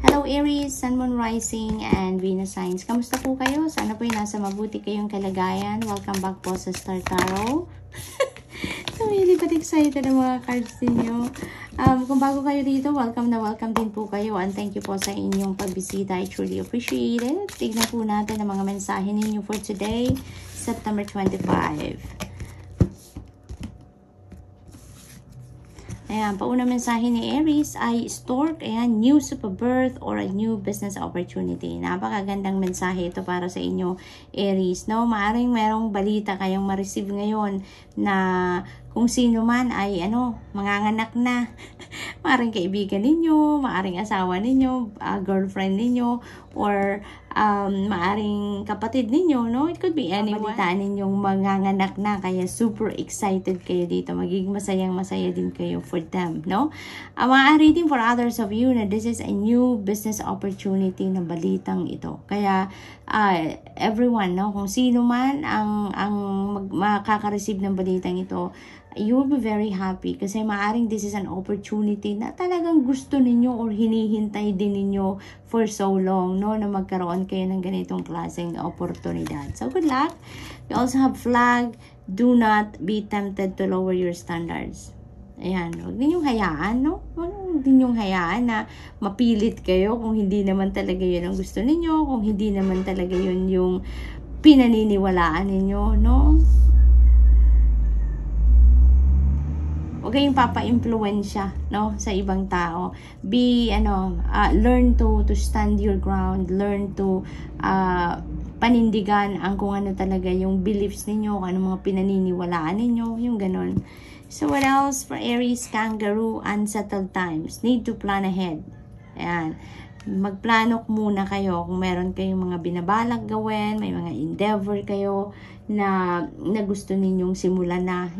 Hello Aries, Sun, Moon, Rising, and Venus signs. Kamusta po kayo? Sana po nasa mabuti kayong kalagayan. Welcome back po sa Star Tarot. So, really but excited ang mga cards ninyo. Kung bago kayo dito, welcome na welcome din po kayo. And thank you po sa inyong pagbisita. I truly appreciate it. Tignan po natin ang mga mensahe ninyo for today, September 25. Ayan, pauna mensahe ni Aries ay stork, ayan, news of a birth or a new business opportunity. Napakagandang mensahe ito para sa inyo, Aries, no? Maaring merong balita kayong ma-receive ngayon na kung sino man ay, manganganak na. Maaring kaibigan ninyo, maaring asawa ninyo, girlfriend ninyo, or maaring kapatid ninyo, no? It could be anyone. Balitaan ninyong manganganak na, kaya super excited kayo dito. Magiging masayang-masaya din kayo for them, no? Maaari din for others of you na this is a new business opportunity na balitang ito. Kaya, everyone, no? Kung sino man ang makaka-receive ng balitang ito, you will be very happy kasi maaring this is an opportunity na talagang gusto ninyo or hinihintay din ninyo for so long, no, na magkaroon kayo ng ganitong klaseng oportunidad. So, good luck. We also have flag, do not be tempted to lower your standards. Ayan, huwag ninyong hayaan, no? Huwag ninyong hayaan na mapilit kayo kung hindi naman talaga yun ang gusto ninyo, kung hindi naman talaga yun yung pinaniniwalaan ninyo, no? Huwag kayong papa-impluensya, no, sa ibang tao. Be, learn to stand your ground, learn to panindigan ang kung ano talaga yung beliefs ninyo, kung ano mga pinaniniwalaan ninyo, yung ganon. So, what else for Aries, Kangaroo, unsettled times? Need to plan ahead. Ayan. Magplano muna kayo kung meron kayong mga binabalak gawin, may mga endeavor kayo na gusto ninyong simulan na,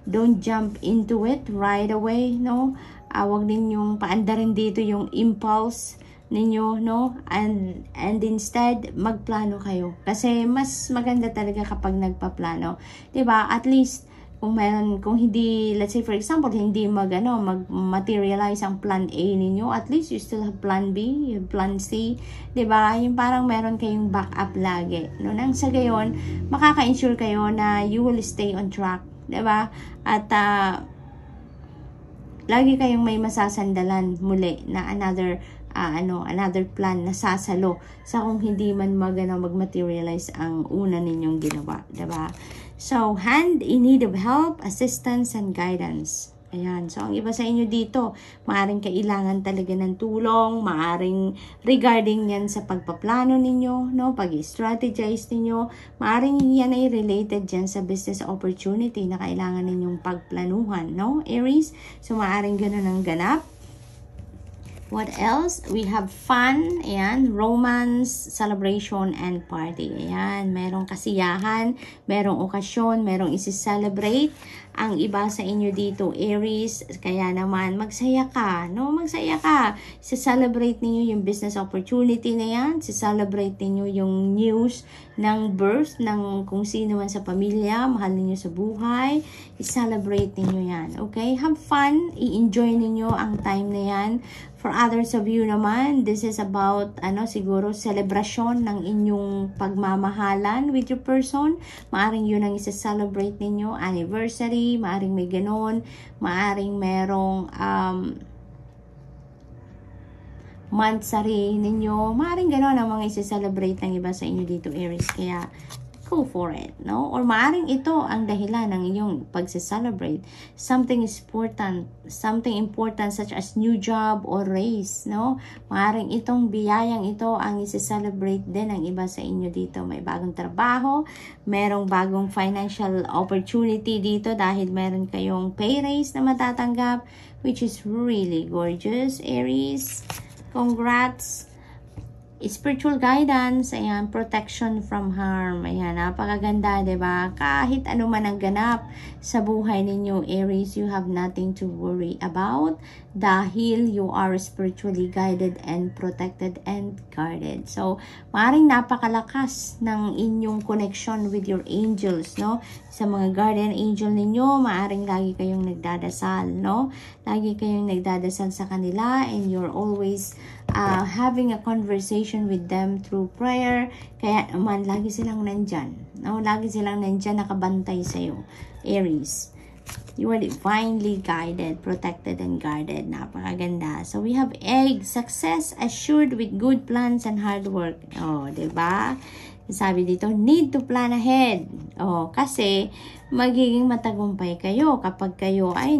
don't jump into it right away, no? Huwag ninyong paandarin dito yung impulse ninyo, no? And instead, magplano kayo. Kasi mas maganda talaga kapag nagpaplano. 'Di ba? At least kung hindi, let's say for example, hindi mag-materialize ang plan A ninyo, at least you still have plan B, you have plan C, 'di ba? Yung parang meron kayong backup lagi, no? Nang sa gayon, makaka-ensure kayo na you will stay on track, 'di ba? At lagi kayong may masasandalan muli na another plan na sasalo sa kung hindi man mag-materialize ang una ninyong ginawa, 'di ba? So, hand in need of help, assistance, and guidance. Ayan. So, ang iba sa inyo dito, maaring kailangan talaga ng tulong, maaring regarding yan sa pagpaplano ninyo, no? Pag-strategize ninyo, maaring yan ay related dyan sa business opportunity na kailangan ninyong pagplanuhan, no? Aries, so maaring ganun ang ganap. What else? We have fun, ayan, romance, celebration, and party. Ayan, merong kasiyahan, merong okasyon, merong isi-celebrate. Ang iba sa inyo dito, Aries, kaya naman magsaya ka, no? Magsaya ka. Isi-celebrate ninyo yung business opportunity na yan. Isi-celebrate ninyo yung news ng birth ng kung sino man sa pamilya, mahal ninyo sa buhay. I-celebrate ninyo yan, okay? Have fun, i-enjoy ninyo ang time na yan. For others of you naman, this is about, siguro, celebration ng inyong pagmamahalan with your person. Maaring yun ang isa-celebrate ninyo, anniversary, maaring may ganon, maaring merong monthsary ninyo, maaring ganon ang mga isa-celebrate ng iba sa inyo dito, Aries. Kaya, go for it, no? Or maaring ito ang dahilan ng inyong pagse-celebrate. Something important such as new job or raise, no? Maaring itong biyayang ito ang isi-celebrate din ng iba sa inyo dito. May bagong trabaho, merong bagong financial opportunity dito dahil meron kayong pay raise na matatanggap, which is really gorgeous, Aries. Congrats! Spiritual guidance, ayan, protection from harm, ayan, napakaganda, diba? Kahit ano man ang ganap sa buhay ninyo, Aries, you have nothing to worry about. dahil you are spiritually guided and protected and guarded. So, maaaring napakalakas ng inyong connection with your angels, no? Sa mga guardian angel ninyo, maaaring lagi kayong nagdadasal, no? Lagi kayong nagdadasal sa kanila, and you're always having a conversation with them through prayer. Kaya naman, lagi silang nandyan, no? Lagi silang nandyan, nakabantay sa'yo, Aries. You are divinely guided, protected, and guarded. Napakaganda. So, we have egg. Success assured with good plans and hard work. Oh, diba? Sabi dito, need to plan ahead. Oh, kasi magiging matagumpay kayo kapag kayo ay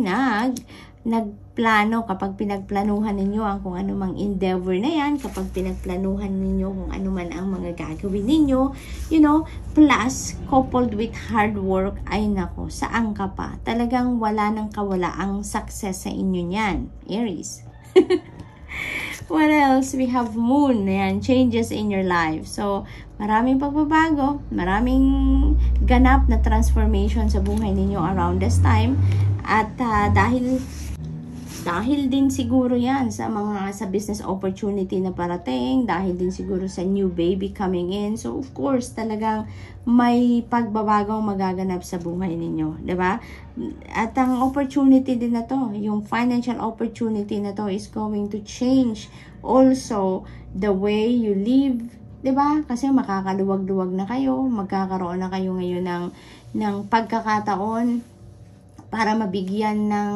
nagplano, kapag pinagplanuhan ninyo ang kung ano mang endeavor na yan, kapag pinagplanuhan ninyo kung ano man ang mga gagawin ninyo, you know, plus coupled with hard work, ay nako, saan ka pa? Talagang wala nang kawala ang success sa inyo niyan, Aries. What else? We have moon. Ayan, changes in your life. So, maraming pagbabago, maraming ganap na transformation sa buhay ninyo around this time. At dahil din siguro yan sa business opportunity na parating, dahil din siguro sa new baby coming in. So, of course, talagang may pagbabagong magaganap sa buhay ninyo, diba? At ang opportunity din na to, yung financial opportunity na to is going to change also the way you live, diba? Kasi makakaluwag-luwag na kayo, magkakaroon na kayo ngayon ng pagkakataon para mabigyan ng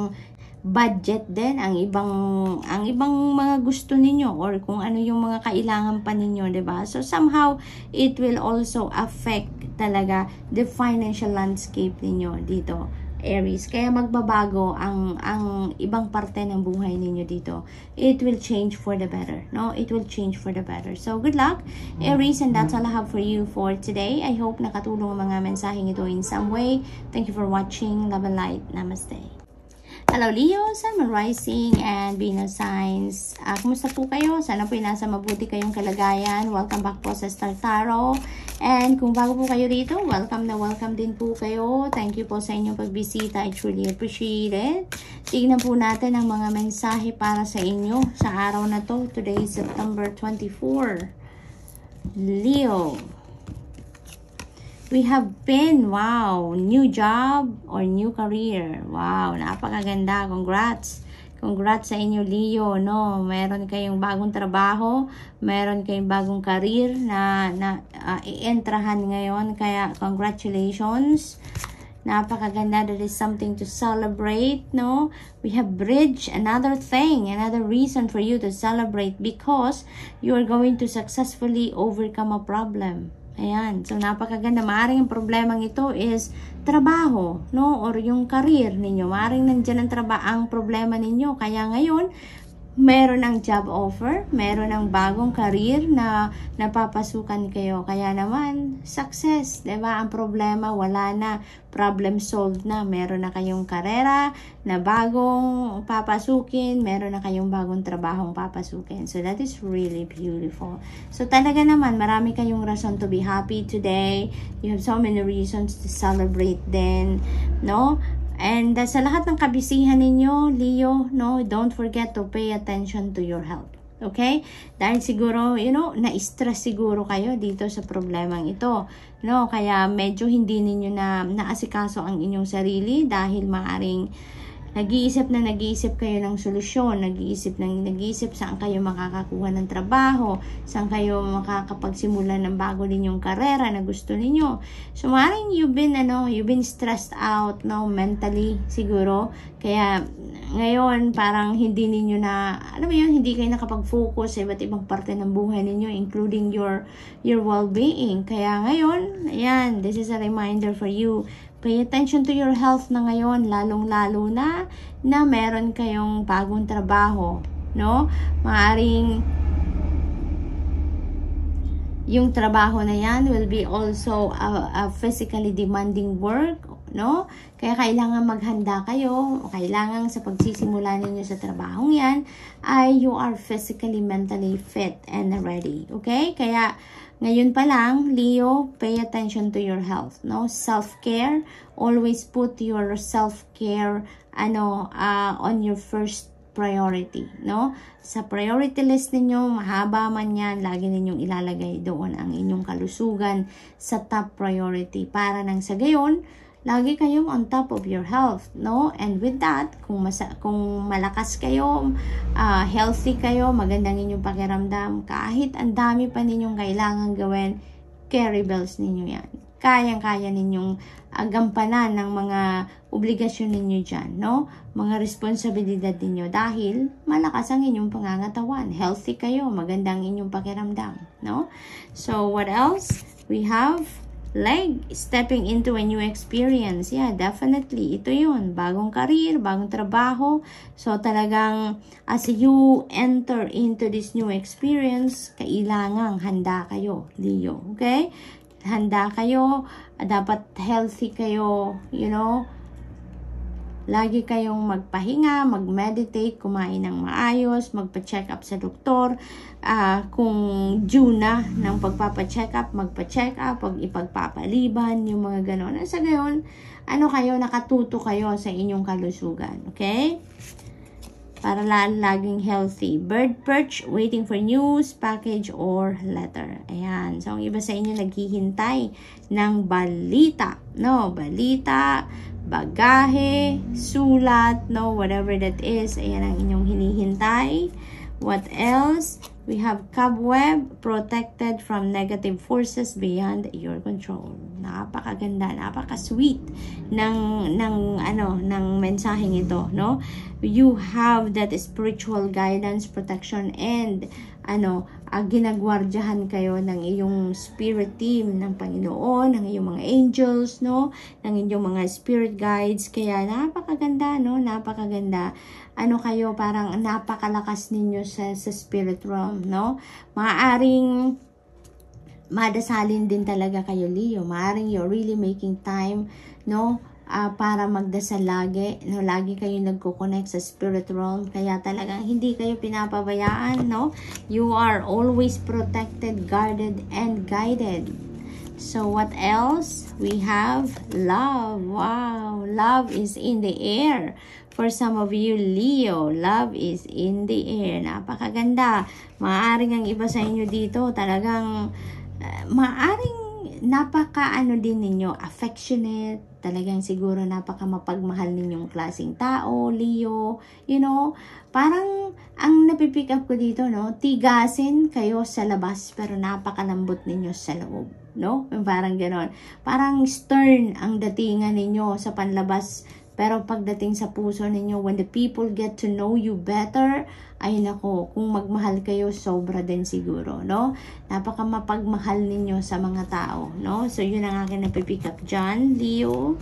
budget din ang ibang mga gusto ninyo, or kung ano yung mga kailangan pa ninyo, 'di ba? So somehow it will also affect talaga the financial landscape ninyo dito, Aries. Kaya magbabago ang ibang parte ng buhay ninyo dito. It will change for the better, no? It will change for the better. So good luck, Aries, and that's all I have for you for today. I hope nakatulong ang mga mensaheng ito in some way. Thank you for watching. Love and light. Namaste. Hello Leo, Sun, Moon Rising, and Venus signs. Kumusta po kayo? Sana po nasa mabuti kayong kalagayan. Welcome back po sa Star Tarot. And kung bago po kayo rito, welcome na welcome din po kayo. Thank you po sa inyong pagbisita. I truly appreciate it. Tignan po natin ang mga mensahe para sa inyo sa araw na to. Today is September 24. Leo. We have been, wow, new job or new career. Wow, napakaganda. Congrats. Congrats sa inyo, Leo, no? Meron kayong bagong trabaho, meron kayong bagong career na i-entrahan ngayon. Kaya, congratulations. Napakaganda. There is something to celebrate, no? We have bridged another thing, another reason for you to celebrate, because you are going to successfully overcome a problem. Ayan. So, napakaganda. Maaring ang problemang ito is trabaho, no? Or yung career ninyo. Maaring nandyan ang problema ninyo. Kaya ngayon, meron ng job offer, meron ng bagong career na napapasukan kayo. Kaya naman, success, diba? Ang problema, wala na. Problem solved na. Meron na kayong karera na bagong papasukin. Meron na kayong bagong trabahong papasukin. So, that is really beautiful. So, talaga naman, marami kayong reason to be happy today. You have so many reasons to celebrate then, no? And sa lahat ng kabisihan ninyo, Leo, no, don't forget to pay attention to your health. Okay? Dahil siguro, you know, na-stress siguro kayo dito sa problemang ito. No? Kaya medyo hindi ninyo naasikaso ang inyong sarili dahil maaring nag-iisip kayo ng solusyon, nag-iisip saan kayo makakakuha ng trabaho, saan kayo makakapagsimula ng bago ninyong karera na gusto ninyo. So, maaaring you've been stressed out, no, mentally siguro. Kaya ngayon parang hindi ninyo na, alam mo yun, hindi kayo nakapag-focus sa iba't ibang parte ng buhay ninyo, including your well-being. Kaya ngayon, ayan, this is a reminder for you. Pay attention to your health na ngayon, lalong-lalo na meron kayong bagong trabaho, no? Maaring yung trabaho na yan will be also a physically demanding work, no? Kaya kailangan maghanda kayo, o kailangan sa pagsisimula ninyo sa trabahong yan, ay you are physically, mentally fit and ready, okay? Kaya ngayon pa lang, Leo, pay attention to your health, no? Self-care, always put your self-care on your first priority, no? Sa priority list ninyo, mahaba man yan, lagi ninyong ilalagay doon ang inyong kalusugan sa top priority para nang sa gayon, lagi kayong on top of your health, no? And with that, kung malakas kayo, healthy kayo, magandang inyong pakiramdam, kahit ang dami pa ninyong kailangan gawin, carry bells ninyo yan. Kayang-kaya ninyong gampanan ng mga obligasyon ninyo dyan, no? Mga responsibilidad ninyo dahil malakas ang inyong pangangatawan. Healthy kayo, magandang inyong pakiramdam, no? So, what else? We have leg, stepping into a new experience. Yeah, definitely. Ito yun. Bagong career, bagong trabaho. So, talagang as you enter into this new experience, kailangang handa kayo, Leo. Okay? Handa kayo. Dapat healthy kayo. You know? Lagi kayong magpahinga, mag-meditate, kumain ng maayos, magpa-check up sa doktor. Kung due na ng pagpapa-check up, magpa-check up, pag ipagpapaliban, yung mga ganon. Sa gayon, nakatuto kayo sa inyong kalusugan. Okay? Para laging healthy. Bird perch, waiting for news, package, or letter. Ayan. So, ang iba sa inyo naghihintay ng balita. No, balita, bagahe, sulat, no, whatever that is. Ayan ang inyong hinihintay. What else? We have cobweb, protected from negative forces beyond your control. Napakaganda, napaka-sweet ng mensaheng ito, no? You have that spiritual guidance, protection, and ginagwardyahan kayo ng iyong spirit team ng Panginoon, ng iyong mga angels, no? Ng iyong mga spirit guides. Kaya napakaganda, no? Napakaganda. Kayo, parang napakalakas ninyo sa spirit realm, no? Maaring madasalin din talaga kayo, Leo. Maaring you're really making time, no? Para magdasal lagi, no? Lagi kayo nagko-connect sa spirit realm. Kaya talagang hindi kayo pinapabayaan, no? You are always protected, guarded, and guided. So, what else? We have love. Wow! Love is in the air. For some of you, Leo, love is in the air. Napakaganda. Maaring ang iba sa inyo dito, talagang maaring din ninyo, affectionate, talagang siguro napaka mapagmahal ninyong klaseng tao, Leo. You know, parang ang napipick up ko dito, no, tigasin kayo sa labas pero napakalambot ninyo sa loob, no? Parang ganon. Parang stern ang datingan ninyo sa panlabas. Pero pagdating sa puso ninyo, when the people get to know you better, ay nako, kung magmahal kayo, sobra din siguro, no? Napaka mapagmahal ninyo sa mga tao, no? So, yun ang akin napipick up dyan, Leo.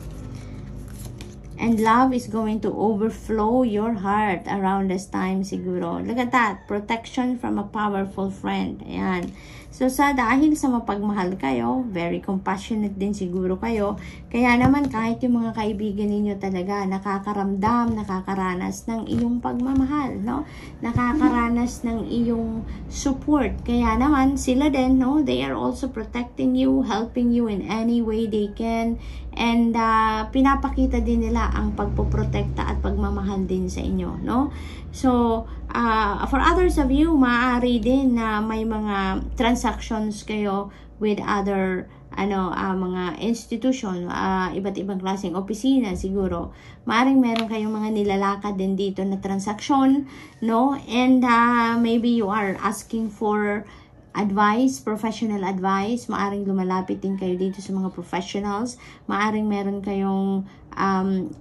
And love is going to overflow your heart around this time siguro. Look at that. Protection from a powerful friend. Ayan. So, dahil sa mapagmahal kayo, very compassionate din siguro kayo. Kaya naman, kahit yung mga kaibigan ninyo talaga, nakakaramdam, nakakaranas ng iyong pagmamahal, no? Nakakaranas ng iyong support. Kaya naman, sila din, no? They are also protecting you, helping you in any way they can. And pinapakita din nila ang pagpoprotekta at pagmamahal din sa inyo, no? So, for others of you, maaari din na may mga transactions kayo with other mga institution, iba't ibang klaseng opisina siguro. Maaring meron kayong mga nilalakad din dito na transaction, no? And maybe you are asking for advice, professional advice. Maaring lumalapit din kayo dito sa mga professionals. Maaring meron kayong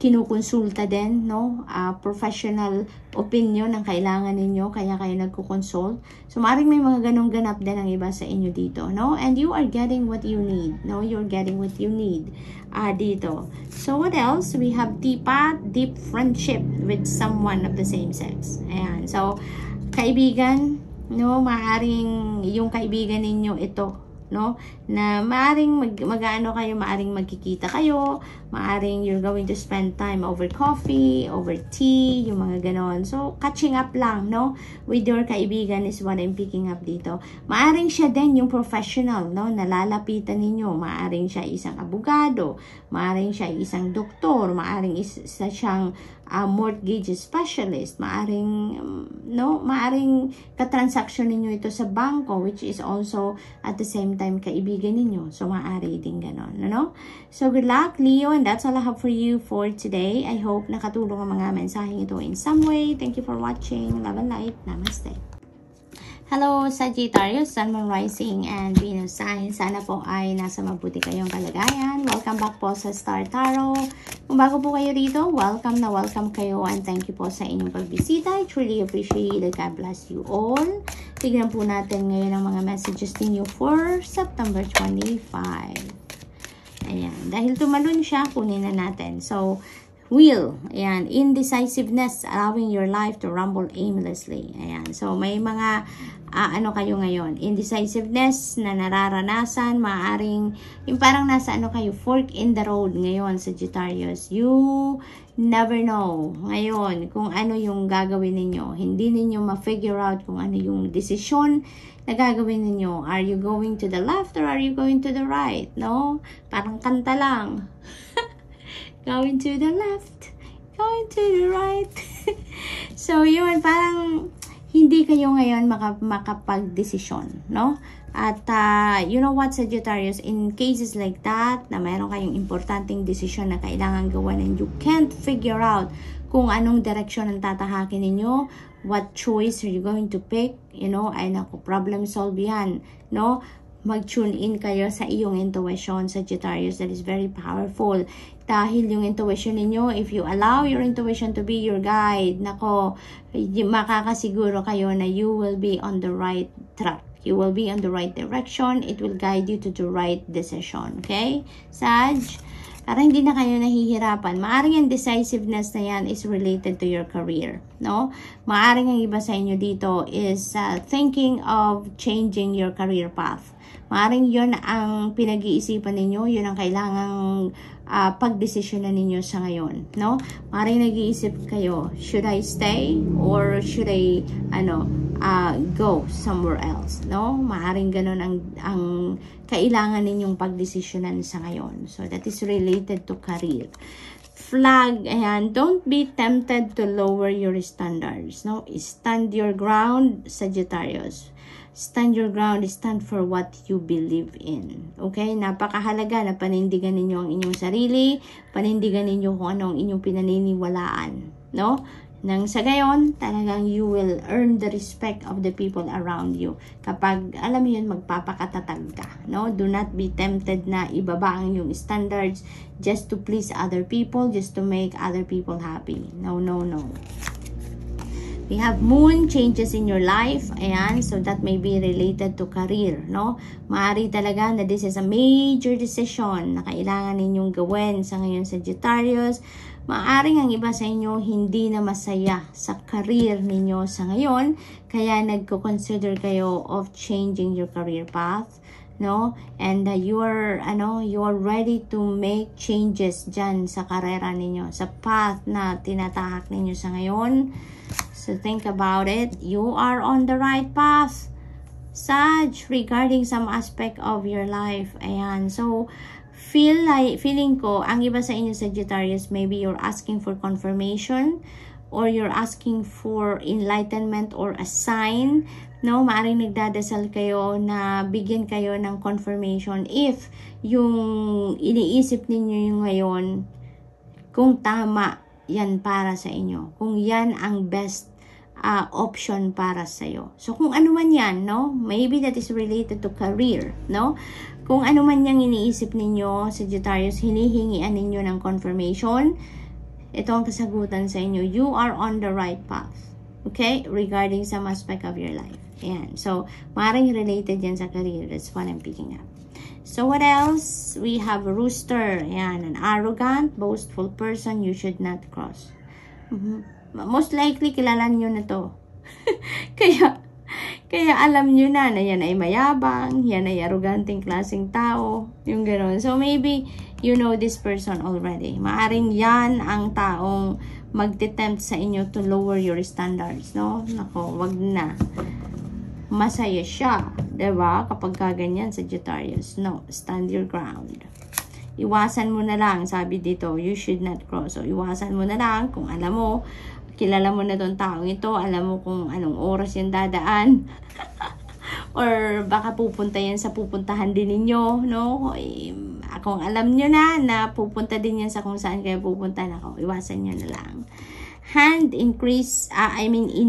kinukonsulta din, no? Professional opinion ang kailangan ninyo, kaya kayo nagko-consult. So, maaring may mga ganong ganap din ang iba sa inyo dito, no? And you are getting what you need, no? You're getting what you need dito. So, what else? We have deep friendship with someone of the same sex. Ayan. So, kaibigan, no, maaring yung kaibigan ninyo ito, no, na maaring mag-ano kayo, maaring magkikita kayo, maaring you're going to spend time over coffee, over tea, yung mga ganon. So, catching up lang, no, with your kaibigan is what I'm picking up dito. Maaring siya din yung professional, no, nalalapitan ninyo. Maaring siya isang abogado, maaring siya isang doktor, maaring isa siyang mortgage specialist. Maaring, maaring katransaksyon ninyo ito sa bangko, which is also at the same time kaibigan ninyo. So, maaari din ganon, So, good luck, Leo, and that's all I have for you for today. I hope nakatulong ang mga mensaheng ito in some way. Thank you for watching. Love and light. Namaste. Hello, Sagittarius, Sun, Moon, Rising, and Venus sign. Sana po ay nasa mabuti kayong kalagayan. Welcome back po sa Star Tarot. Kung bago po kayo rito, welcome na welcome kayo and thank you po sa inyong pagbisita. I truly appreciate it. God bless you all. Tignan po natin ngayon ang mga messages ninyo for September 25. Ayan. Dahil tumalon siya, kunin na natin. So, will, ayan, indecisiveness, allowing your life to rumble aimlessly. Ayan, so may mga, kayo ngayon, indecisiveness na nararanasan, maaring, yung parang nasa kayo, fork in the road ngayon, Sagittarius. You never know ngayon kung ano yung gagawin ninyo. Hindi ninyo ma-figure out kung ano yung desisyon na gagawin ninyo. Are you going to the left or are you going to the right? No? Parang kanta lang. Going to the left, going to the right. So, yun, parang hindi kayo ngayon makapag-desisyon, no? At, you know what, Sagittarius, in cases like that, na mayroon kayong importanteng desisyon na kailangan gawan and you can't figure out kung anong direksyon ang tatahakin ninyo, what choice are you going to pick, ay naku, problem solve yan, no? Mag-tune in kayo sa iyong intuition, Sagittarius. That is very powerful. Dahil yung intuition ninyo, if you allow your intuition to be your guide, nako, makakasiguro kayo na you will be on the right track. You will be on the right direction. It will guide you to the right decision. Okay? Sag, para hindi na kayo nahihirapan. Maaring yung decisiveness na yan is related to your career. No? Maaring ang iba sa inyo dito is thinking of changing your career path. Maaring yun ang pinag-iisipan ninyo, yun ang kailangang pagdesisyonan ninyo sa ngayon, no? Maaring nag-iisip kayo, should I stay or should I go somewhere else, no? Maaring ganun ang kailangan ninyong pagdesisyonan sa ngayon. So that is related to career. Flag, ayan, don't be tempted to lower your standards, no? Stand your ground, Sagittarius. Stand your ground, stand for what you believe in. Okay? Napakahalaga na panindigan ninyo ang inyong sarili, panindigan ninyo kung ano ang inyong pinaniniwalaan. No? Nang sa gayon, talagang you will earn the respect of the people around you. Kapag, alam mo yun, magpapakatatag ka. No? Do not be tempted na ibaba ang inyong standards just to please other people, just to make other people happy. No, no, no. We have moon changes in your life. Ayan, so that may be related to career, no? Maaari talaga na this is a major decision na kailangan ninyong gawin sa ngayon, Sagittarius. Maaring ang iba sa inyo hindi na masaya sa career ninyo sa ngayon, kaya nagko-consider kayo of changing your career path, no? And you are ready to make changes dyan sa karera ninyo, sa path na tinatahak ninyo sa ngayon. So think about it. You are on the right path, Sag, regarding some aspect of your life. Ayan. So, feeling ko, ang iba sa inyo, Sagittarius, maybe you're asking for confirmation or you're asking for enlightenment or a sign. No, maaaring nagdadasal kayo na bigyan kayo ng confirmation if yung iniisip ninyo yung ngayon, kung tama yan para sa inyo. Kung yan ang best option para sa'yo. So, kung ano man yan, no? Maybe that is related to career, no? Kung ano man yung iniisip ninyo, Sagittarius, hinihingian ninyo ng confirmation, ito ang kasagutan sa inyo. You are on the right path. Okay? Regarding some aspect of your life. Ayan. So, maaaring related yan sa career. That's what I'm picking up. So, what else? We have a rooster. Ayan. An arrogant, boastful person you should not cross. Most likely, kilala nyo na to. kaya alam nyo na yan ay mayabang, yan ay arroganteng klaseng tao, yung gano'n. So, maybe, you know this person already. Maaring yan ang taong magtitempt sa inyo to lower your standards, no? Nako, wag na. Masaya siya, diba? Kapag kaganyan, Sagittarius. No, stand your ground. iwasan mo na lang, sabi dito, you should not cross. So, iwasan mo na lang kung alam mo, kilala mo na tong taong ito, alam mo kung anong oras yung dadaan. Or baka pupunta yan sa pupuntahan din ninyo, no? Kung alam nyo na pupunta din yan sa kung saan kayo pupunta, nako, iwasan nyo na lang. In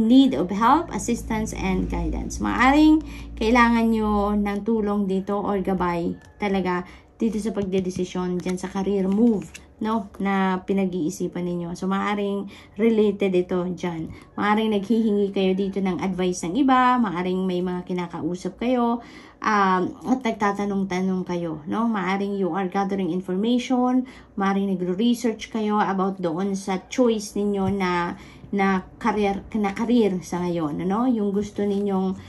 need of help, assistance, and guidance. Maaring kailangan nyo ng tulong dito or gabay talaga dito sa pagdedesisyon dyan sa career move, no, na pinag-iisipan ninyo. So, maaring related ito dyan. Maaring naghihingi kayo dito ng advice ng iba, maaring may mga kinakausap kayo, at nagtatanong-tanong kayo, no? Maaring you are gathering information, maaring nagre-research kayo about doon sa choice ninyo na career sa ngayon, no? Yung gusto ninyong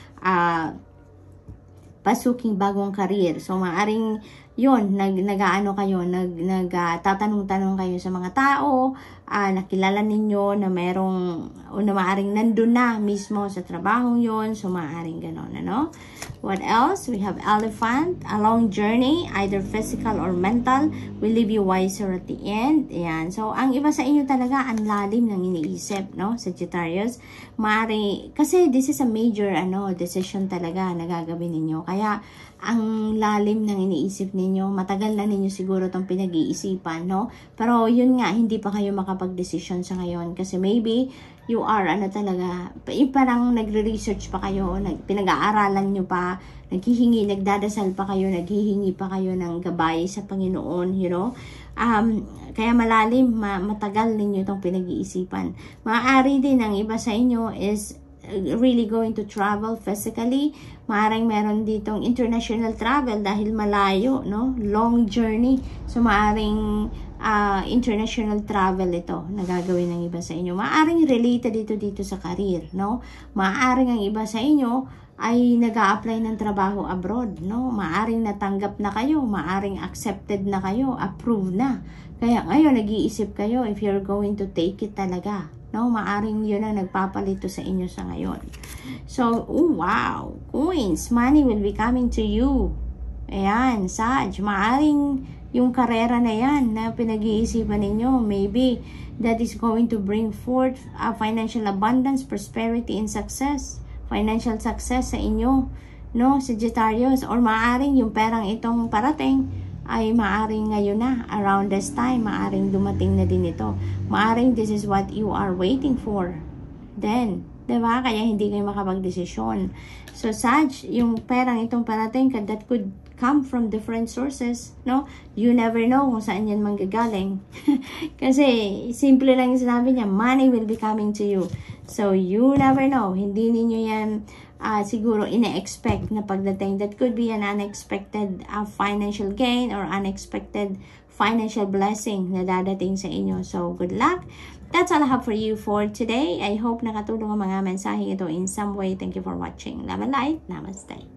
pasuking bagong career. So, maaring yun, nagtatanong-tanong kayo sa mga tao, nakilala ninyo na merong, o na maaring nandun na mismo sa trabahong yun, so maaring ganon, ano? What else? We have elephant, a long journey, either physical or mental, will leave you wiser at the end. Ayan. So, ang iba sa inyo talaga, ang lalim ng iniisip, no? Sagittarius. Maaring, kasi this is a major, decision talaga na gagawin ninyo. Kaya, ang lalim ng iniisip ninyo, matagal na ninyo siguro itong pinag-iisipan, no? Pero yun nga, hindi pa kayo makapag-decision sa ngayon kasi maybe you are, parang nagre-research pa kayo, pinag-aaralan nyo pa, nagdadasal pa kayo, naghihingi pa kayo ng gabay sa Panginoon, you know? Kaya malalim, matagal ninyo itong pinag-iisipan. Maaari din ang iba sa inyo is really going to travel physically. Maaring meron ditong international travel dahil malayo, no? Long journey. So, maaring international travel ito na gagawin ng iba sa inyo. Maaring related dito sa career, no? Maaring ang iba sa inyo ay nag-a-apply ng trabaho abroad, no? Maaring natanggap na kayo, maaring accepted na kayo, approved na. Kaya ngayon, nag-iisip kayo if you're going to take it talaga. No, maaring yun ang nagpapalito sa inyo sa ngayon. So, wow! Coins, money will be coming to you. Ayan, Sag, maaring yung karera na yan na pinag-iisipan ninyo, maybe that is going to bring forth financial abundance, prosperity, and success. Financial success sa inyo, no, Sagittarius. Or maaring yung perang itong parating ay maaring ngayon na, around this time, maaring dumating na din ito. Maaring this is what you are waiting for. Then, diba? Kaya hindi kayo makapag-desisyon. So, Sag, yung perang itong parating, that could come from different sources, no? You never know kung saan yan manggagaling. Kasi, simple lang yung sinabi niya, money will be coming to you. So, you never know. Hindi ninyo yan siguro ina-expect na pagdating. That could be an unexpected financial gain or unexpected financial blessing na dadating sa inyo. So, good luck. That's all I have for you for today. I hope nakatulong ang mga mensaheng ito in some way. Thank you for watching. Love and light. Namaste.